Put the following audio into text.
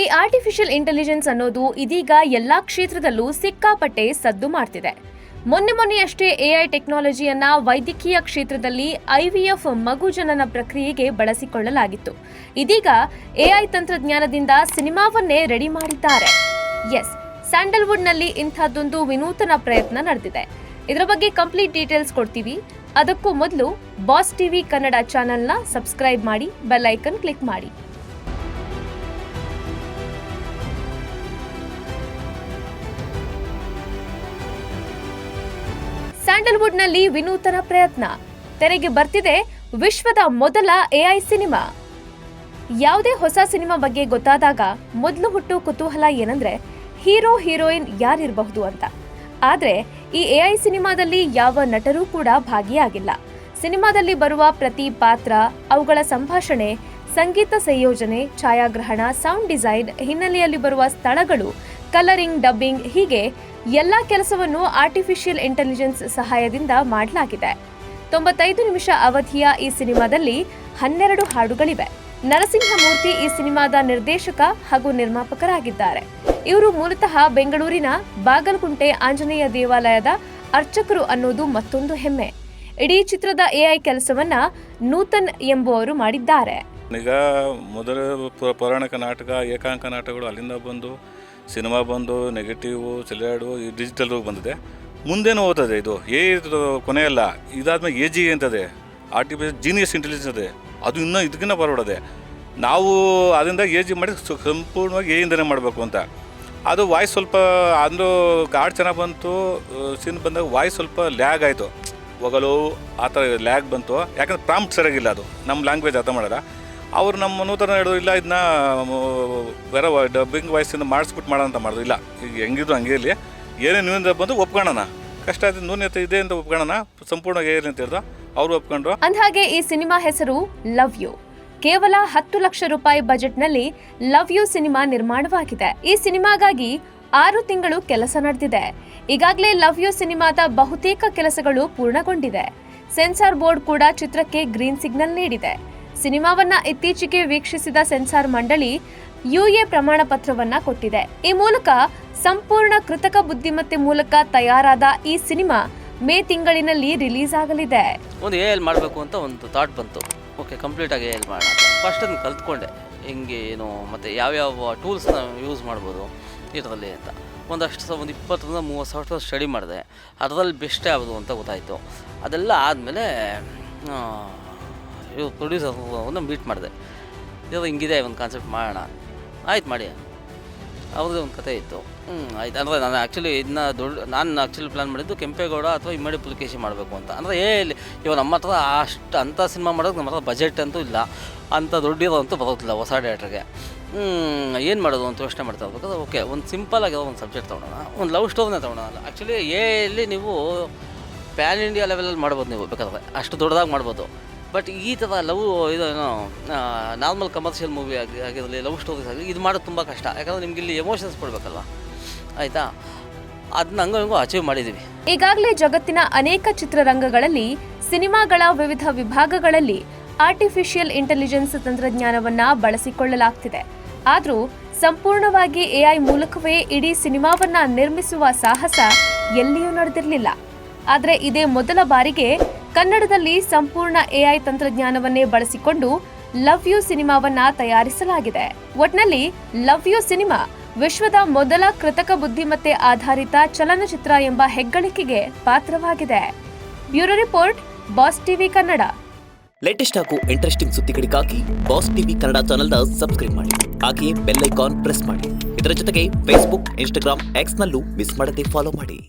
ಈ artificial intelligence ಅನ್ನೋದು ಇದೀಗ ಎಲ್ಲಾ ಕ್ಷೇತ್ರದಲ್ಲೂ ಸಿಕ್ಕಾಪಟ್ಟೆ ಸದ್ದು ಮಾಡ್ತಿದೆ. ಮೊನ್ನೆಯಷ್ಟೇ ಎಐ ಟೆಕ್ನಾಲಜಿಯನ್ನ ವೈದ್ಯಕೀಯ ಕ್ಷೇತ್ರದಲ್ಲಿ IVF ಮಗು ಜನನ ಪ್ರಕ್ರಿಯೆಗೆ ಬಳಸಿಕೊಳ್ಳಲಾಗಿತ್ತು. ಇದೀಗ ಎಐ ತಂತ್ರಜ್ಞಾನದಿಂದ ಸಿನಿಮಾವನ್ನೇ ರೆಡಿ ಮಾಡಿದ್ದಾರೆ. ಎಸ್, ಸ್ಯಾಂಡಲ್ವುಡ್ನಲ್ಲಿ ಇಂಥದ್ದೊಂದು ವಿನೂತನ ಪ್ರಯತ್ನ ನಡೆದಿದೆ. ಇದರ ಬಗ್ಗೆ ಕಂಪ್ಲೀಟ್ ಡೀಟೇಲ್ಸ್ ಕೊಡ್ತೀವಿ. ಅದಕ್ಕೂ ಮೊದಲು ಬಾಸ್ ಟಿವಿ ಕನ್ನಡ ಚಾನೆಲ್ನ ಸಬ್ಸ್ಕ್ರೈಬ್ ಮಾಡಿ, ಬೆಲ್ ಐಕನ್ ಕ್ಲಿಕ್ ಮಾಡಿ. ಸ್ಯಾಂಡಲ್ವುಡ್ನಲ್ಲಿ ವಿನೂತನ ಪ್ರಯತ್ನ. ತೆರೆಗೆ ಬರ್ತಿದೆ ವಿಶ್ವದ ಮೊದಲ ಎಐ ಸಿನಿಮಾ. ಯಾವುದೇ ಹೊಸ ಸಿನಿಮಾ ಬಗ್ಗೆ ಗೊತ್ತಾದಾಗ ಮೊದಲು ಹುಟ್ಟು ಕುತೂಹಲ ಏನಂದ್ರೆ ಹೀರೋ ಹೀರೋಯಿನ್ ಯಾರಿರಬಹುದು ಅಂತ. ಆದ್ರೆ ಈ ಎಐ ಸಿನಿಮಾದಲ್ಲಿ ಯಾವ ನಟರೂ ಕೂಡ ಭಾಗಿಯಾಗಿಲ್ಲ. ಸಿನಿಮಾದಲ್ಲಿ ಬರುವ ಪ್ರತಿ ಪಾತ್ರ, ಅವುಗಳ ಸಂಭಾಷಣೆ, ಸಂಗೀತ ಸಂಯೋಜನೆ, ಛಾಯಾಗ್ರಹಣ, ಸೌಂಡ್ ಡಿಸೈನ್, ಹಿನ್ನೆಲೆಯಲ್ಲಿ ಬರುವ ಸ್ಥಳಗಳು, ಕಲರಿಂಗ್, ಡಬ್ಬಿಂಗ್ ಹೀಗೆ ಎಲ್ಲ ಕೆಲಸವನ್ನು ಆರ್ಟಿಫಿಷಿಯಲ್ ಇಂಟೆಲಿಜೆನ್ಸ್ ಸಹಾಯದಿಂದ ಮಾಡಲಾಗಿದೆ. 95 ನಿಮಿಷ ಅವಧಿಯ ಈ ಸಿನಿಮಾದಲ್ಲಿ 12 ಹಾಡುಗಳಿವೆ. ನರಸಿಂಹಮೂರ್ತಿ ಈ ಸಿನಿಮಾದ ನಿರ್ದೇಶಕ ಹಾಗೂ ನಿರ್ಮಾಪಕರಾಗಿದ್ದಾರೆ. ಇವರು ಮೂಲತಃ ಬೆಂಗಳೂರಿನ ಬಾಗಲಗುಂಟೆ ಆಂಜನೇಯ ದೇವಾಲಯದ ಅರ್ಚಕರು ಅನ್ನೋದು ಮತ್ತೊಂದು ಹೆಮ್ಮೆ. ಇಡೀ ಚಿತ್ರದ ಎಐ ಕೆಲಸವನ್ನ ನೂತನ್ ಎಂಬುವರು ಮಾಡಿದ್ದಾರೆ. ಈಗ ಮೊದಲ ಪೌರಾಣಿಕ ನಾಟಕ, ಏಕಾಂಕ ನಾಟಕಗಳು ಅಲ್ಲಿಂದ ಬಂದು ಸಿನಿಮಾ ಬಂದು ನೆಗೆಟಿವ್, ಸೆಲ್ಯಾಡು, ಈ ಡಿಜಿಟಲ್ ಬಂದಿದೆ. ಮುಂದೇನು ಹೋಗ್ತದೆ ಇದು ಕೊನೆಯಲ್ಲ. ಇದಾದ್ಮೇಲೆ AG ಅಂತದೆ, ಆರ್ಟಿಫಿಷಿಯಲ್ ಜೀನಿಯಸ್ ಇಂಟೆಲಿಜೆನ್ಸ್ ಅದೇ, ಅದು ಇನ್ನೂ ಇದಕ್ಕಿಂತ ಬರೋಡದೆ. ನಾವು ಅದರಿಂದ AG ಮಾಡಿ ಸಂಪೂರ್ಣವಾಗಿ ಏಯಿಂದನೇ ಮಾಡಬೇಕು ಅಂತ. ಅದು ವಾಯ್ಸ್ ಸ್ವಲ್ಪ ಅಂದು ಹಾಡು ಚೆನ್ನಾಗಿ ಬಂತು, ಸೀನ್ ಬಂದಾಗ ವಾಯ್ಸ್ ಸ್ವಲ್ಪ ಲ್ಯಾಗ್ ಆಯಿತು, ಹೋಗಲು ಆ ಥರ ಲ್ಯಾಗ್ ಬಂತು. ಯಾಕಂದ್ರೆ ಪ್ರಾಂಪ್ಟ್ ಸರಿಯಾಗಿಲ್ಲ, ಅದು ನಮ್ಮ ಲ್ಯಾಂಗ್ವೇಜ್ ಅರ್ಥ ಮಾಡೋದ. ಅವರು ನಮ್ಮ ನೂತನ ಹೇಳೋದು ಇಲ್ಲ, ಇದನ್ನ ಬೇರೆ ಡಬ್ಬಿಂಗ್ ವಾಯ್ಸಿಂದ ಮಾಡಿಸ್ಬಿಟ್ಟು ಮಾಡೋಣ ಅಂತ ಮಾಡೋದು. ಇಲ್ಲ, ಈಗ ಹೆಂಗಿದ್ರು ಹಂಗೆ ಇರಲಿ, ಏನೇ ನ್ಯೂನಿಂದ ಬಂದು ಒಪ್ಕೊಳ್ಳೋಣ, ಕಷ್ಟ ಆಯ್ತು ನ್ಯೂನ್ಯತೆ ಇದೆ ಅಂತ ಒಪ್ಕೊಳ್ಳೋಣ, ಸಂಪೂರ್ಣ ಏರಿ ಅಂತ ಹೇಳಿದ್ರು, ಅವರು ಒಪ್ಕೊಂಡ್ರು. ಅಂದಹಾಗೆ ಈ ಸಿನಿಮಾ ಹೆಸರು ಲವ್ ಯು. ಕೇವಲ 10 ಲಕ್ಷ ರೂಪಾಯಿ ಬಜೆಟ್ನಲ್ಲಿ ಲವ್ ಯು ಸಿನಿಮಾ ನಿರ್ಮಾಣವಾಗಿದೆ. ಈ ಸಿನಿಮಾಗಾಗಿ 6 ತಿಂಗಳು ಕೆಲಸ ನಡೆದಿದೆ. ಈಗಾಗಲೇ ಲವ್ ಯು ಸಿನಿಮಾದ ಬಹುತೇಕ ಕೆಲಸಗಳು ಪೂರ್ಣಗೊಂಡಿದೆ. ಸೆನ್ಸಾರ್ ಬೋರ್ಡ್ ಕೂಡ ಚಿತ್ರಕ್ಕೆ ಗ್ರೀನ್ ಸಿಗ್ನಲ್ ನೀಡಿದೆ. ಸಿನಿಮಾವನ್ನ ಇತ್ತೀಚೆಗೆ ವೀಕ್ಷಿಸಿದ ಸೆನ್ಸಾರ್ ಮಂಡಳಿ UA ಪ್ರಮಾಣ ಪತ್ರವನ್ನ ಕೊಟ್ಟಿದೆ. ಈ ಮೂಲಕ ಸಂಪೂರ್ಣ ಕೃತಕ ಬುದ್ಧಿಮತ್ತೆ ಮೂಲಕ ತಯಾರಾದ ಈ ಸಿನಿಮಾ ಮೇ ತಿಂಗಳಿನಲ್ಲಿ ರಿಲೀಸ್ ಆಗಲಿದೆ. ಒಂದು AI ಮಾಡಬೇಕು ಅಂತ ಒಂದು ಥಾಟ್ ಬಂತು. ಓಕೆ, ಕಂಪ್ಲೀಟ್ ಆಗಿ AI ಮಾಡೋಣ. ಫಸ್ಟ್ ಅದನ್ನು ಕಲ್ತ್ಕೊಂಡೆ, ಹೆಂಗೆ ಏನು ಮತ್ತು ಯಾವ್ಯಾವ ಟೂಲ್ಸ್ನ ಯೂಸ್ ಮಾಡ್ಬೋದು ಇದರಲ್ಲಿ ಅಂತ. ಒಂದು 20-30 ಸಾವಿರ ಸ್ಟಡಿ ಮಾಡಿದೆ. ಅದರಲ್ಲಿ ಬೆಸ್ಟ್ ಯಾವುದು ಅಂತ ಗೊತ್ತಾಯಿತು. ಅದೆಲ್ಲ ಆದಮೇಲೆ ಇವು ಪ್ರೊಡ್ಯೂಸರ್ನ ಮೀಟ್ ಮಾಡಿದೆ. ಇದು ಹಿಂಗಿದೆ, ಒಂದು ಕಾನ್ಸೆಪ್ಟ್ ಮಾಡೋಣ, ಆಯ್ತು ಮಾಡಿ. ಅವ್ರದ್ದೇ ಒಂದು ಕತೆ ಇತ್ತು. ಆಯ್ತು ಅಂದರೆ ನಾನು ಆ್ಯಕ್ಚುಲಿ ಪ್ಲ್ಯಾನ್ ಮಾಡಿದ್ದು ಕೆಂಪೇಗೌಡ ಅಥವಾ ಇಮ್ಮಡಿ ಪುಲಿಕೇಶಿ ಮಾಡಬೇಕು ಅಂತ. ಅಂದರೆ ಇವಾಗ ನಮ್ಮ ಹತ್ರ ಅಂಥ ಸಿನಿಮಾ ಮಾಡೋದು ನಮ್ಮ ಹತ್ರ ಬಜೆಟ್ ಅಂತೂ ಇಲ್ಲ, ಅಂಥ ದುಡ್ಡಿರೋದಂತೂ ಬರೋದಿಲ್ಲ ಹೊಸ ಡೈರೆಕ್ಟ್ರಿಗೆ. ಏನು ಮಾಡೋದು ಅಂತ ಯೋಚನೆ ಮಾಡ್ತಾ ಇರ್ಬೇಕಾದ್ರೆ ಓಕೆ, ಒಂದು ಸಿಂಪಲ್ ಆಗಿರೋ ಒಂದು ಸಬ್ಜೆಕ್ಟ್ ತೊಗೊಳೋಣ, ಒಂದು ಲವ್ ಸ್ಟೋರಿನೇ ತೊಗೊಳೋಣ. ಆ್ಯಕ್ಚುಲಿ ಎಲ್ಲಿ ನೀವು ಪ್ಯಾನ್ ಇಂಡಿಯಾ ಲೆವೆಲಲ್ಲಿ ಮಾಡ್ಬೋದು, ನೀವು ಬೇಕಾದ್ರೆ ಅಷ್ಟು ದೊಡ್ಡದಾಗಿ ಮಾಡ್ಬೋದು. ಬಟ್ ಈ ಥರ ಲವ್ ಇದೇನೋ ನಾರ್ಮಲ್ ಕಮರ್ಷಿಯಲ್ ಮೂವಿ ಆಗಿರಲಿ, ಲವ್ ಸ್ಟೋರೀಸ್ ಆಗಲಿ, ಇದು ಮಾಡೋದು ತುಂಬ ಕಷ್ಟ. ಯಾಕಂದರೆ ನಿಮ್ಗೆ ಇಲ್ಲಿ ಎಮೋಷನ್ಸ್ ಕೊಡಬೇಕಲ್ವ, ಆಯಿತಾ? ಅದನ್ನ ಹಂಗೂ ಅಚೀವ್ ಮಾಡಿದ್ದೀವಿ. ಈಗಾಗಲೇ ಜಗತ್ತಿನ ಅನೇಕ ಚಿತ್ರರಂಗಗಳಲ್ಲಿ, ಸಿನಿಮಾಗಳ ವಿವಿಧ ವಿಭಾಗಗಳಲ್ಲಿ ಆರ್ಟಿಫಿಷಿಯಲ್ ಇಂಟೆಲಿಜೆನ್ಸ್ ತಂತ್ರಜ್ಞಾನವನ್ನ ಬಳಸಿಕೊಳ್ಳಲಾಗ್ತಿದೆ. ಆದರೂ ಸಂಪೂರ್ಣವಾಗಿ ಎಐ ಮೂಲಕವೇ ಇಡೀ ಸಿನಿಮಾವನ್ನ ನಿರ್ಮಿಸುವ ಸಾಹಸ ಎಲ್ಲಿಯೂ ನಡೆದಿರಲಿಲ್ಲ. ಆದರೆ ಇದೇ ಮೊದಲ ಬಾರಿಗೆ ಕನ್ನಡದಲ್ಲಿ ಸಂಪೂರ್ಣ ಎಐ ತಂತ್ರಜ್ಞಾನವನ್ನೇ ಬಳಸಿಕೊಂಡು ಲವ್ ಯು ಸಿನಿಮಾವನ್ನ ತಯಾರಿಸಲಾಗಿದೆ. ಒಟ್ನಲ್ಲಿ ಲವ್ ಯು ಸಿನಿಮಾ ವಿಶ್ವದ ಮೊದಲ ಕೃತಕ ಬುದ್ಧಿಮತ್ತೆ ಆಧಾರಿತ ಚಲನಚಿತ್ರ ಎಂಬ ಹೆಗ್ಗಳಿಕೆಗೆ ಪಾತ್ರವಾಗಿದೆ. Bureau report, boss TV Kannada. Latest ಹಾಗೂ ಇಂಟ್ರೆಸ್ಟಿಂಗ್ ಸುದ್ದಿಗಳಿಗಾಗಿ ಬಾಸ್ ಟಿವಿ ಕನ್ನಡ ಚಾನೆಲ್ನ ಸಬ್ಸ್ಕ್ರೈಬ್ ಮಾಡಿ. ಹಾಗೆಯೇ ಬೆಲ್ ಐಕಾನ್ ಪ್ರೆಸ್ ಮಾಡಿ. ಇದರ ಜೊತೆಗೆ ಫೇಸ್ಬುಕ್, ಇನ್ಸ್ಟಾಗ್ರಾಮ್, X ನಲ್ಲೂ ಮಿಸ್ ಮಾಡದೆ ಫಾಲೋ ಮಾಡಿ.